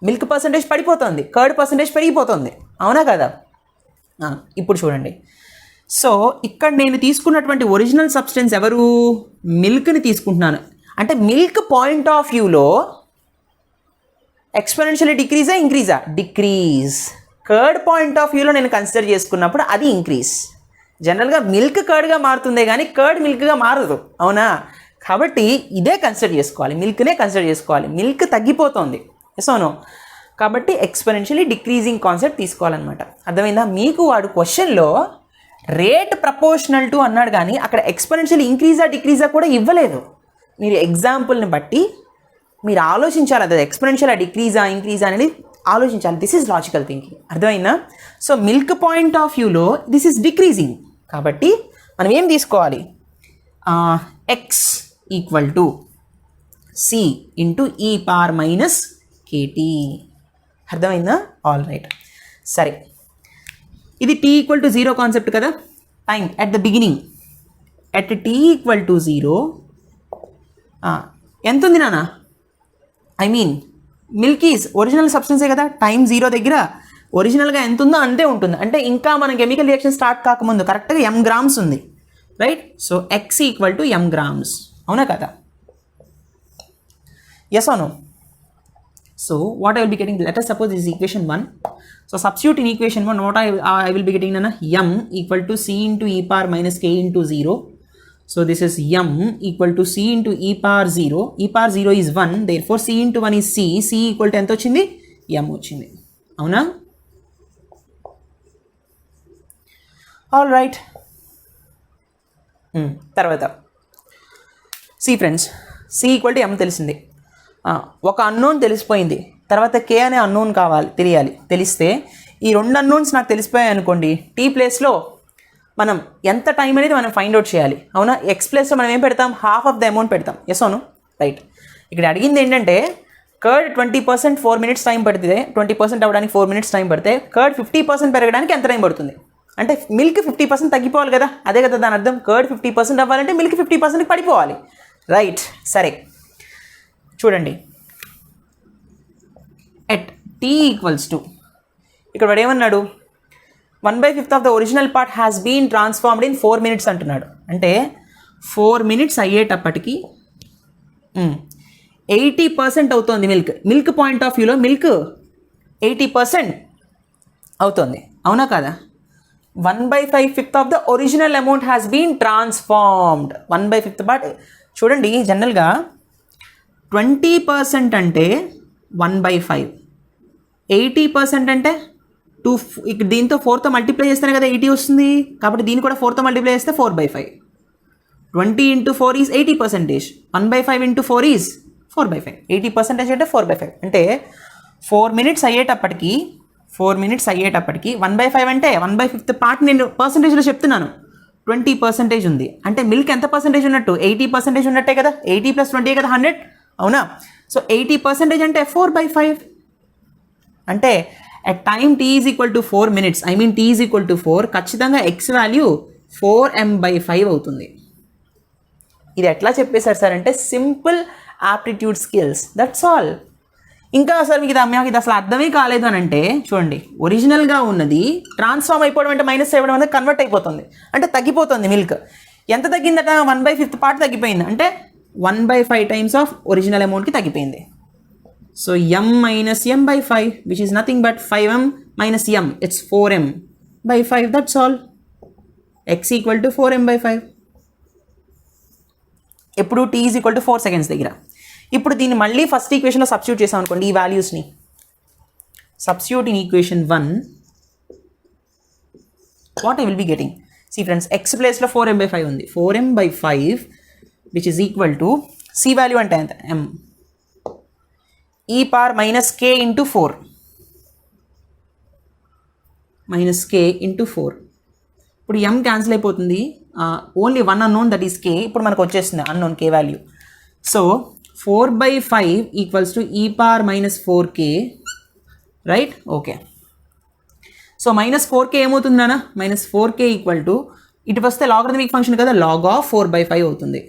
మిల్క్ పర్సంటేజ్ పడిపోతుంది, కర్డ్ పర్సంటేజ్ పెరిగిపోతుంది. అవునా కదా? ఇప్పుడు చూడండి. సో ఇక్కడ నేను తీసుకున్నటువంటి ఒరిజినల్ సబ్స్టెన్స్ ఎవరు? మిల్క్ని తీసుకుంటున్నాను. అంటే మిల్క్ పాయింట్ ఆఫ్ వ్యూలో ఎక్స్పోనెన్షియల్లీ డిక్రీజా, ఇంక్రీజా? డిక్రీజ్. కర్డ్ పాయింట్ ఆఫ్ వ్యూలో నేను కన్సిడర్ చేసుకున్నప్పుడు అది ఇంక్రీజ్. జనరల్గా మిల్క్ కర్డ్గా మారుతుందే కానీ కర్డ్ మిల్క్గా మారదు. అవునా? కాబట్టి ఇదే కన్సిడర్ చేసుకోవాలి, మిల్క్నే కన్సిడర్ చేసుకోవాలి. మిల్క్ తగ్గిపోతుంది. ఎసోనో? కాబట్టి ఎక్స్పోనెన్షియల్లీ డిక్రీజింగ్ కాన్సెప్ట్ తీసుకోవాలన్నమాట. అర్థమైందా? మీకు వాడు క్వశ్చన్లో రేట్ ప్రపోర్షనల్ టు అన్నాడు కానీ అక్కడ ఎక్స్పోనెన్షియల్ ఇంక్రీజా డిక్రీజా కూడా ఇవ్వలేదు. మీరు ఎగ్జాంపుల్ని బట్టి మీరు ఆలోచించాలి. అది ఎక్స్పోనెన్షియల్ డిక్రీజా ఇంక్రీజా అనేది ఆలోచించాలి. This is logical thinking. అర్థమైందా? సో మిల్క్ పాయింట్ ఆఫ్ వ్యూలో దిస్ ఈజ్ డిక్రీజింగ్. కాబట్టి మనం ఏం తీసుకోవాలి? X equal to c into e power minus kt. అర్థమైందా? All right. సరే, ఇది t ఈక్వల్ టు 0 కాన్సెప్ట్ కదా. Time at the beginning at t equal to 0 ఎంత ఉంది నాన్న? I mean milk is original సబ్స్టెన్సే కదా. టైం 0 దగ్గర ఒరిజినల్గా ఎంత ఉందో అంతే ఉంటుంది. అంటే ఇంకా మనం కెమికల్ రియాక్షన్ స్టార్ట్ కాకముందు కరెక్ట్గా m గ్రామ్స్ ఉంది. Right? So x equal to m grams. అవునా కదా? Yes or no? So what I will be getting, let us suppose this is equation 1. So substitute in equation 1, what I will be getting m equal to c into e power minus k into 0. So this is m equal to c into e power 0. E power 0 is 1, therefore c into 1 is c. c equal to ఎంత వచ్చింది? m వచ్చింది. అవునా? All right. తర్వాత see friends, c equal to m తెలిసింది. ఒక అన్నోన్ తెలిసిపోయింది. తర్వాత కే అనే అన్నోన్ తెలిస్తే ఈ రెండు అన్నోన్స్ నాకు తెలిసిపోయాయి అనుకోండి, టీ ప్లేస్లో మనం ఎంత టైం అనేది మనం ఫైండ్ అవుట్ చేయాలి. అవునా? ఎక్స్ ప్లేస్లో మనం ఏం పెడతాం? హాఫ్ ఆఫ్ ద అమౌంట్ పెడతాం. ఎస్ అవును? రైట్. ఇక్కడ అడిగింది ఏంటంటే కర్డ్ 20% 4 minutes టైం పడుతుంది. 20% అవ్వడానికి 4 minutes టైం పడితే కర్డ్ 50% పెరగడానికి ఎంత టైం పడుతుంది? అంటే మిల్క్ 50% తగ్గిపోవాలి కదా. అదే కదా దాని అర్థం. కర్డ్ 50% అవ్వాలంటే మిల్క్ 50% పడిపోవాలి. రైట్. సరే చూడండి, ఎట్ టీ ఈక్వల్స్ టు, ఇక్కడ వాడు ఏమన్నాడు, 1/5 of the original part has been transformed in 4 minutes అంటున్నాడు. అంటే 4 minutes అయ్యేటప్పటికి 80% అవుతుంది మిల్క్ పాయింట్ ఆఫ్ వ్యూలో మిల్క్ 80% అవుతుంది, అవునా కదా? 1/5 of the original amount has been transformed. 1/5 part చూడండి, జనరల్గా 20% అంటే 1/5, 80% అంటే 2, ఇక్కడ దీంతో 4తో మల్టిప్లై చేస్తేనే కదా 80 వస్తుంది, కాబట్టి దీన్ని కూడా 4తో మల్టిప్లై చేస్తే 4/5. 20 into 4 ఈజ్ 80%. 1/5 into 4 is 4/5. 80% అంటే 4/5. అంటే 4 minutes అయ్యేటప్పటికి 1/5 అంటే 1/5 పార్ట్ నేను పర్సంటేజ్లో చెప్తున్నాను, 20% ఉంది. అంటే మిల్క్ ఎంత పర్సంటేజ్ ఉన్నట్టు? 80% ఉన్నట్టే కదా. 80 + 20 కదా 100, అవునా? సో 80% అంటే 4/5. అంటే at time t is equal to 4 minutes, I mean t is equal to 4, ఖచ్చితంగా x వాల్యూ 4m/5 అవుతుంది. ఇది ఎట్లా చెప్పేశారు సార్ అంటే simple aptitude skills, that's all. ఇంకా సార్ మీకు ఇది అసలు అర్థమే కాలేదు అని అంటే చూడండి, ఒరిజినల్గా ఉన్నది ట్రాన్స్ఫార్మ్ అయిపోవడం అంటే మైనస్ అవ్వడం అంటే కన్వర్ట్ అయిపోతుంది, అంటే తగ్గిపోతుంది మిల్క్. ఎంత తగ్గిందట? 1/5 పార్ట్ తగ్గిపోయింది, అంటే 1/5 టైమ్స్ ఆఫ్ ఒరిజినల్ అమౌంట్కి తగ్గిపోయింది. So m minus m/5, which is nothing but 5m minus m, it's 4m/5, that's all. x equal to 4m/5. ఎప్పుడు t is equal to 4 seconds దగ్గర. ఇప్పుడు దీన్ని మళ్ళీ ఫస్ట్ ఈక్వేషన్లో సబ్స్టిట్యూట్ చేసాం అనుకోండి, ఈ వాల్యూస్ని substitute in equation 1, what I will be getting? See friends, x ప్లేస్లో 4m/5 ఉంది, 4m/5 which is equal to c value అంటే ఎంత? m e power minus k into 4 minus k into 4. ఇప్పుడు m క్యాన్సిల్ అయిపోతుంది, only 1 unknown, that is k. ఇప్పుడు మనకు వచ్చేస్తుంది unknown k value. So 4/5 equals to e power minus 4k, right? Okay. So -4k ఏమవుతుంది నాన్న? -4k ఈక్వల్ టు, ఇటు వస్తే లాగరిథమిక్ ఫంక్షన్ కదా, log of 4/5 అవుతుంది.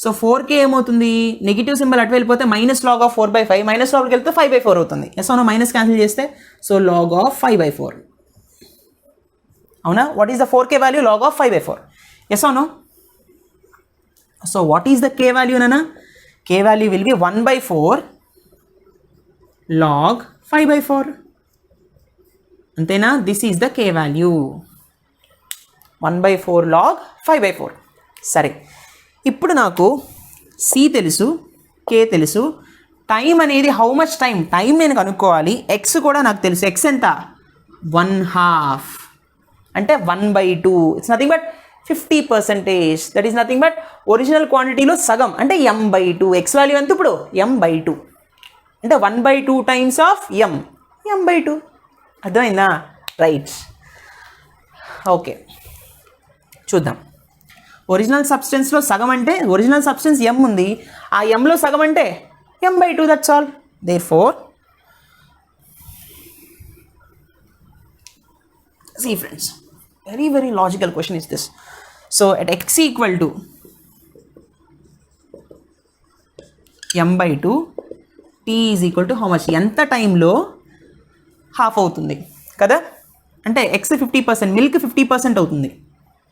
సో 4k ఏమవుతుంది? నెగిటివ్ సింబల్ అటు వెళ్ళిపోతే -log of 4/5, మైనస్ లోపలికి వెళ్తే 5/4 అవుతుంది. ఎస్ అవునా? మైనస్ క్యాన్సిల్ చేస్తే సో log of 5/4, అవునా? What is the 4k value? log of 5/4. Yes అవును? So what is the k value నాన్న? k value will be 1/4 log 5/4, అంతేనా? This is the k value, 1/4 log 5/4. సరే, ఇప్పుడు నాకు c తెలుసు, k తెలుసు, టైం అనేది హౌ మచ్ టైం నేను కనుక్కోవాలి. x కూడా నాకు తెలుసు, x ఎంత? 1/2 అంటే 1/2, it's nothing but 50%, that is nothing but original క్వాంటిటీలో సగం, అంటే m/2. x వాల్యూ ఎంత ఇప్పుడు? m/2, అంటే 1/2 టైమ్స్ ఆఫ్ m/2. అర్థమైందా? రైట్. ఓకే, చూద్దాం. ఒరిజినల్ సబ్స్టెన్స్లో సగం అంటే ఒరిజినల్ సబ్స్టెన్స్ m ఉంది, ఆ mలో సగం అంటే m/2, that's all. Therefore see friends, very logical question is this. So at x equal to m/2, t is equal to how much? ఎంత టైంలో హాఫ్ అవుతుంది కదా, అంటే x 50%, మిల్క్ 50% అవుతుంది,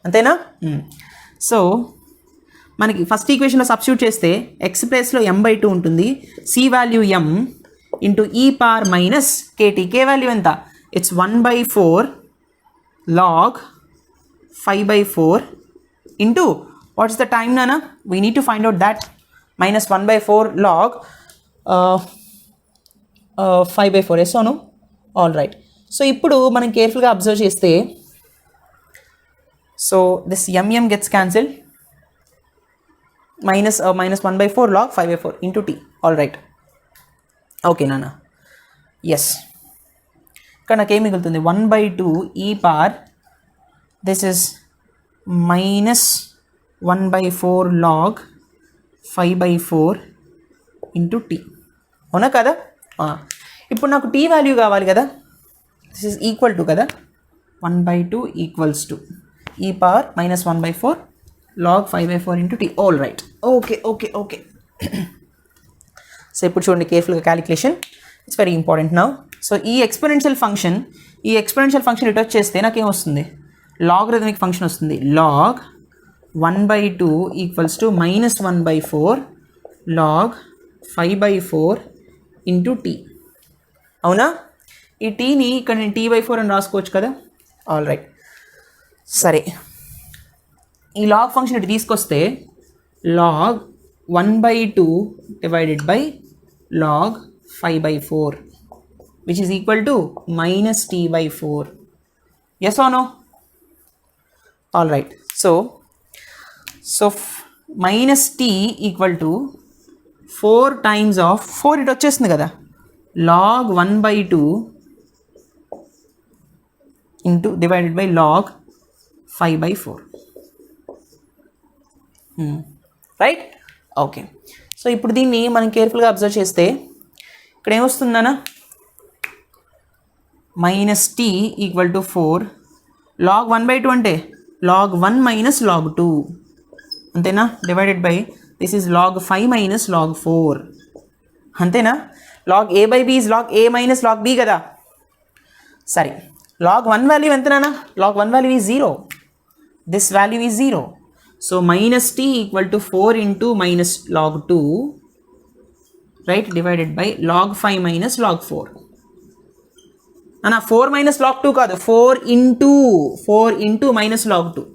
అంతేనా? సో మనకి ఫస్ట్ ఈక్వేషన్లో సబ్స్టిట్యూట్ చేస్తే x ప్లేస్లో m/2 ఉంటుంది, c value m into e power minus kt. k value ఎంత? It's 1/4 log 5/4 into what is the time నానా? We need to find out that. minus 1/4 log 5/4. Yes అవును? All right. సో ఇప్పుడు మనం కేర్ఫుల్గా అబ్జర్వ్ చేస్తే, so this m gets cancelled, minus 1/4 log 5/4 into t. All right. Okay nana, yes. ఇక్కడ నాకు ఏం మిగులుతుంది? 1/2 e power, this is minus 1/4 log 5/4 into t. అవునా కదా? ఇప్పుడు నాకు t వాల్యూ కావాలి కదా, దిస్ ఈజ్ ఈక్వల్ టు కదా, 1/2 equals to e power minus 1/4 log 5/4 into t. All right. Okay. So ఇప్పుడు చూడండి కేర్ఫుల్గా calculation, it's very important now. So ఈ ఎక్స్పోనెన్షియల్ ఫంక్షన్ ఇటు వచ్చేస్తే నాకేం వస్తుంది, లాగరిథమిక్ ఫంక్షన్ వస్తుంది. Log 1/2 equals to -1/4 log 5/4 into t. అవునా? ఈ టీని ఇక్కడ నేను t/4 అని రాసుకోవచ్చు కదా. ఆల్ రైట్, సరే. ఈ లాగ్ ఫంక్షన్ ఇటు తీసుకొస్తే log 1/2 divided by log 5/4 which is equal to -t/4. Yes or no? All right. So -t equal to 4 times of 4 ఇటు వచ్చేస్తుంది కదా, log 1/2 into divided by log 5/4. Right? Okay. So ఇప్పుడు దీన్ని మనం కేర్ఫుల్గా అబ్జర్వ్ చేస్తే ఇక్కడ ఏమొస్తుందన్నా, -t ఈక్వల్ టు 4 లాగ్ 1/2 అంటే లాగ్ 1 మైనస్ లాగ్ 2 అంతేనా, divided by this is log 5 minus log 4 అంతేనా. Log a/b is log a minus log b కదా. సరే, లాగ్ 1 వాల్యూ ఎంతనా, log 1 value is 0, this value is 0. So -t equal to 4 into minus log 2 right, divided by log 5 minus log 4. అన్నా 4 మైనస్ లాగ్ 2 కాదు, 4 ఇంటూ మైనస్ లాగ్ 2.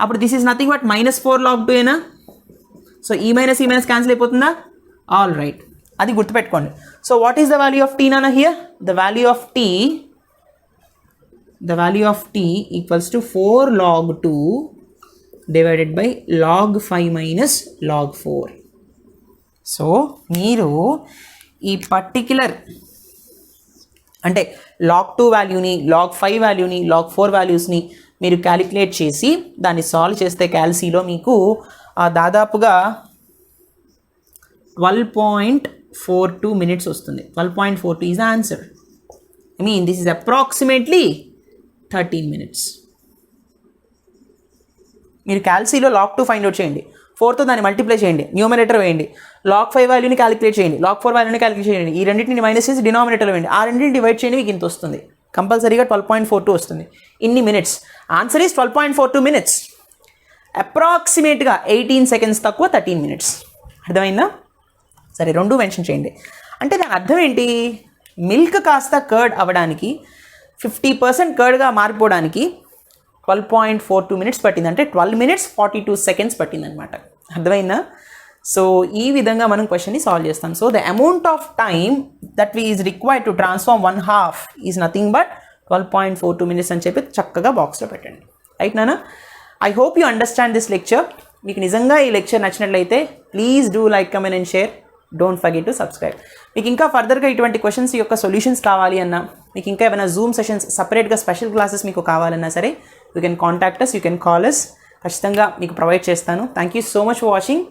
అప్పుడు this is nothing but -4 log 2 ఏనా. సో ఈ మైనస్ క్యాన్సిల్ అయిపోతుందా. ఆల్ రైట్, అది గుర్తుపెట్టుకోండి. So what is the value of t నానా here? The value of t equals to 4 log 2 divided by log 5 minus log 4. So మీరు ఈ పర్టిక్యులర్ అంటే log 2 వాల్యూని, log 5 వాల్యూని, log 4 వాల్యూస్ని మీరు క్యాలిక్యులేట్ చేసి దాన్ని సాల్వ్ చేస్తే క్యాల్సీలో మీకు దాదాపుగా 12.42 minutes వస్తుంది. 12.42 is the answer. I mean this is approximately 13 minutes. మీరు క్యాల్సీలో log 2 ఫైండ్ అవుట్ చేయండి, 4తో దాన్ని మల్టిప్లై చేయండి, న్యూమరేటర్ వేయండి, log 5 వాల్యూని క్యాలిక్యులేట్ చేయండి, log 4 వాల్యూని క్యాలిక్యులేట్ చేయండి, ఈ రెండింటిని మైనస్ చేసి డినామినేటర్ వేయండి, ఆ రెండింటిని డివైడ్ చేయండి, మీకు ఇంత వస్తుంది. కంపల్సరీగా 12.42 వస్తుంది. ఇన్ని మినిట్స్. Answer is 12.42 minutes. అప్రాక్సిమేట్గా 18 seconds తక్కువ 13 minutes. అర్థమైందా? సరే, రెండు మెన్షన్ చేయండి. అంటే దాని అర్థం ఏంటి, మిల్క్ కాస్త కర్డ్ అవ్వడానికి 50% కర్డ్గా మారిపోవడానికి 12.42 minutes పట్టింది. అంటే 12 minutes 42 seconds పట్టింది అనమాట. అర్థమైందా? సో ఈ విధంగా మనం క్వశ్చన్ని సాల్వ్ చేస్తాం. So the amount of time that is required to transform 1/2 is nothing but 12.42 minutes అని చెప్పి చక్కగా బాక్స్లో పెట్టండి. రైట్ నానా? I hope you understand this lecture. మీకు నిజంగా ఈ లెక్చర్ నచ్చినట్లయితే please do like, comment and share. Don't forget to subscribe. మీకు ఇంకా ఫర్దర్గా ఇటువంటి క్వశ్చన్స్ యొక్క సొల్యూషన్స్ కావాలి అన్నా, మీకు ఇంకా ఏమైనా జూమ్ సెషన్స్ సపరేట్గా స్పెషల్ క్లాసెస్ మీకు కావాలన్నా సరే, you can contact us, you can call us. ఖచ్చితంగా మీకు ప్రొవైడ్ చేస్తాను. Thank you so much for watching.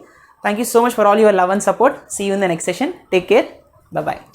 Thank you so much for all your love and support. See you in the next session. Take care. Bye-bye.